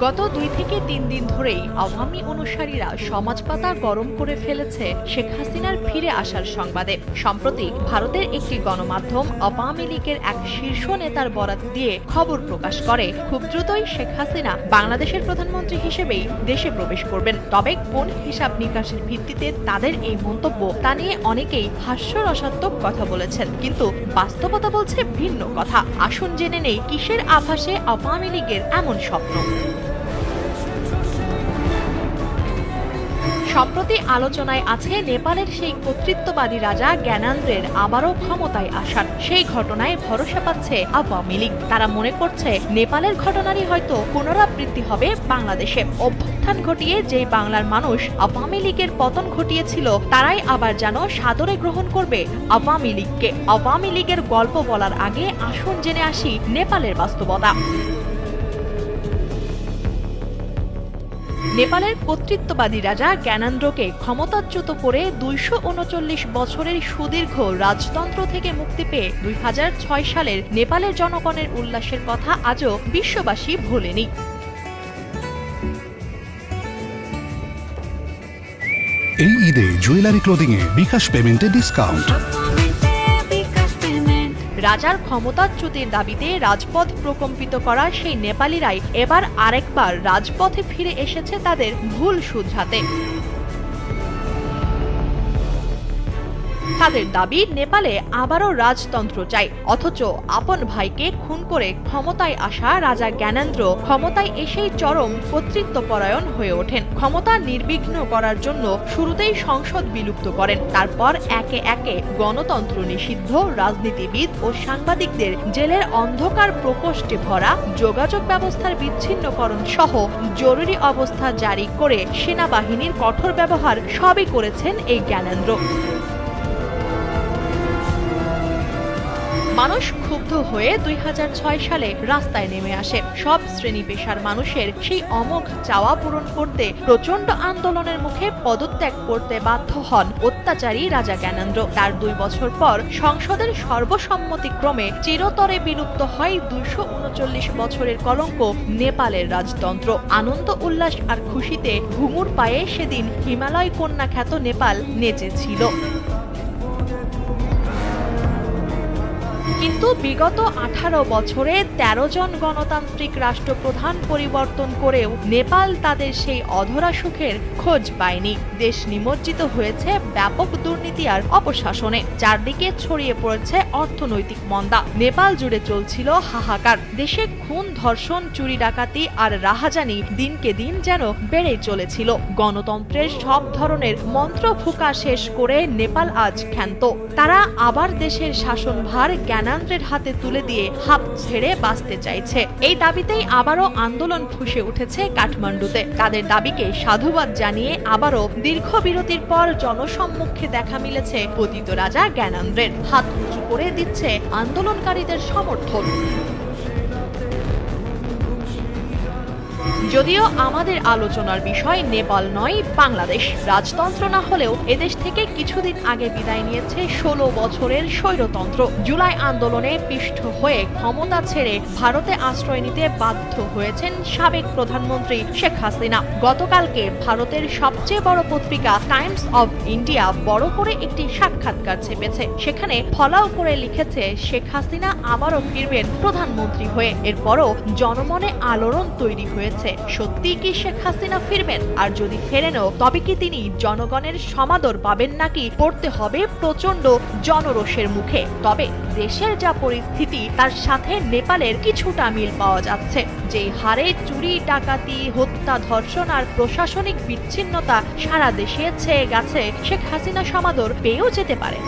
গত 2 থেকে 3 দিন ধরেই আওয়ামী অনুসারীরা সমাজ পাতা গরম করে ফেলেছে শেখ হাসিনার ফিরে আসার সংবাদে। সম্প্রতি ভারতের একটি গণমাধ্যম আওয়ামী লীগের এক শীর্ষ নেতার বরাত দিয়ে খবর প্রকাশ করে, খুব দ্রুতই শেখ হাসিনা বাংলাদেশের প্রধানমন্ত্রী হিসেবেই দেশে প্রবেশ করবেন। তবে কোন হিসাব নিকাশের ভিত্তিতে তাদের এই মন্তব্য, তা নিয়ে অনেকেই হাস্যরসাত্মক কথা বলেছেন, কিন্তু বাস্তবতা বলছে ভিন্ন কথা। আসুন জেনে নেই কিসের আভাসে আওয়ামী লীগের এমন স্বপ্ন। সম্প্রতি আলোচনায় আছে নেপালের সেই কর্তৃত্ববাদী রাজা জ্ঞানেন্দ্রের আবারও ক্ষমতায় আসার। সেই ঘটনায় ভরসা পাচ্ছে আওয়ামী লীগ। তারা মনে করছে নেপালের ঘটনারই হয়তো পুনরাবৃত্তি হবে বাংলাদেশে। অভ্যুত্থান ঘটিয়ে যেই বাংলার মানুষ আওয়ামী লীগের পতন ঘটিয়েছিল, তারাই আবার যেন সাদরে গ্রহণ করবে আওয়ামী লীগকে। আওয়ামী লীগের গল্প বলার আগে আসুন জেনে আসি নেপালের বাস্তবতা। নেপালের কর্তৃত্ববাদী রাজা জ্ঞানেন্দ্রকে ক্ষমতাচ্যুত করে 239 বছরের সুদীর্ঘ রাজতন্ত্র থেকে মুক্তি পেয়ে 2006 সালের নেপালের জনগণের উল্লাসের কথা আজও বিশ্ববাসী ভোলেনি। এই ঈদে জুয়েলারি ক্লোদিং এ বিকাশ পেমেন্টে ডিসকাউন্ট। রাজার ক্ষমতাচ্যুতির দাবিতে রাজপথ প্রকম্পিত করা সেই নেপালিরাই এবার আরেকবার রাজপথে ফিরে এসেছে তাদের ভুল শুধরাতে। তাদের দাবি, নেপালে আবারও রাজতন্ত্র চাই। অথচ আপন ভাইকে খুন করে ক্ষমতায় আসা রাজা জ্ঞানেন্দ্র ক্ষমতায় এসেই চরম কর্তৃত্বপরায়ণ হয়ে ওঠেন। ক্ষমতা নির্বিঘ্ন করার জন্য শুরুতেই সংসদ বিলুপ্ত করেন, তারপর একে একে গণতন্ত্র নিষিদ্ধ, রাজনীতিবিদ ও সাংবাদিকদের জেলের অন্ধকার প্রকোষ্ঠে ভরা, যোগাযোগ ব্যবস্থার বিচ্ছিন্নকরণ সহ জরুরি অবস্থা জারি করে সেনাবাহিনীর কঠোর ব্যবহার সবই করেছেন এই জ্ঞানেন্দ্র। মানুষ ক্ষুব্ধ হয়ে 2006 সালে রাস্তায় নেমে আসে। সব শ্রেণী পেশার মানুষের সেই অমোঘ চাওয়া পূরণ করতে প্রচন্ড আন্দোলনের মুখে পদত্যাগ করতে বাধ্য হন অত্যাচারী রাজা জ্ঞানেন্দ্র। তার 2 বছর পর সংসদের সর্বসম্মতিক্রমে চিরতরে বিলুপ্ত হয় 239 বছরের কলঙ্ক নেপালের রাজতন্ত্র। আনন্দ উল্লাস আর খুশিতে ঘুঙুর পায়ে সেদিন হিমালয় কন্যা খ্যাত নেপাল নেচেছিল। কিন্তু বিগত 18 বছরে 13 জন গণতান্ত্রিক রাষ্ট্রপ্রধান পরিবর্তন করেও নেপাল তাদের সেই অধরা সুখের খোঁজ পায়নি। দেশ নিমজ্জিত হয়েছে ব্যাপক দুর্নীতি আর অপশাসনে। চারদিকে ছড়িয়ে পড়েছে অর্থনৈতিক মন্দা। নেপাল জুড়ে চলছিল হাহাকার। দেশে খুন, ধর্ষণ, চুরি ডাকাতি আর রাহাজানি দিনকে দিন যেন বেড়েই চলেছিল। গণতন্ত্রের সব ধরনের মন্ত্র ফুঁকা শেষ করে নেপাল আজ ক্ষান্ত। তারা আবার দেশের শাসনভার জ্ঞানেন্দ্রের হাতে তুলে দিয়ে হাঁপ ছেড়ে বাঁচতে চাইছে। এই দাবিতেই আবারও আন্দোলন ফুঁসে উঠেছে কাঠমান্ডুতে। তাদের দাবিকে সাধুবাদ জানিয়ে আবারও দীর্ঘ বিরতির পর জনসম্মুখে দেখা মিলেছে পতিত রাজা জ্ঞানেন্দ্রের। হাত উঁচু করে দিচ্ছে আন্দোলনকারীদের সমর্থন। যদিও আমাদের আলোচনার বিষয় নেপাল নয়, বাংলাদেশ। রাজতন্ত্র না হলেও এদেশ থেকে কিছুদিন আগে বিদায় নিয়েছে 16 বছরের স্বৈরতন্ত্র। জুলাই আন্দোলনে পিষ্ট হয়ে ক্ষমতা ছেড়ে ভারতে আশ্রয় নিতে বাধ্য হয়েছেন সাবেক প্রধানমন্ত্রী শেখ হাসিনা। গতকালকে ভারতের সবচেয়ে বড় পত্রিকা টাইমস অব ইন্ডিয়া বড় করে একটি সাক্ষাৎকার ছেপেছে। সেখানে ফলাও করে লিখেছে, শেখ হাসিনা আবারও ফিরবেন প্রধানমন্ত্রী হয়ে। এরপরও জনমনে আলোড়ন তৈরি হয়েছে। সত্যি কি শেখ হাসিনা ফিরবেন? আর যদি ফেরেনও, তবে কি তিনি জনগণের সমাদর পাবেন, নাকি পড়তে হবে প্রচন্ড জনরোষের মুখে? তবে দেশের যা পরিস্থিতি, তার সাথে নেপালের কিছুটা মিল পাওয়া যাচ্ছে। যে হারে চুরি, ডাকাতি, হত্যা, ধর্ষণ আর প্রশাসনিক বিচ্ছিন্নতা সারা দেশে ছেয়ে গেছে, শেখ হাসিনা সমাদর পেয়েও যেতে পারে।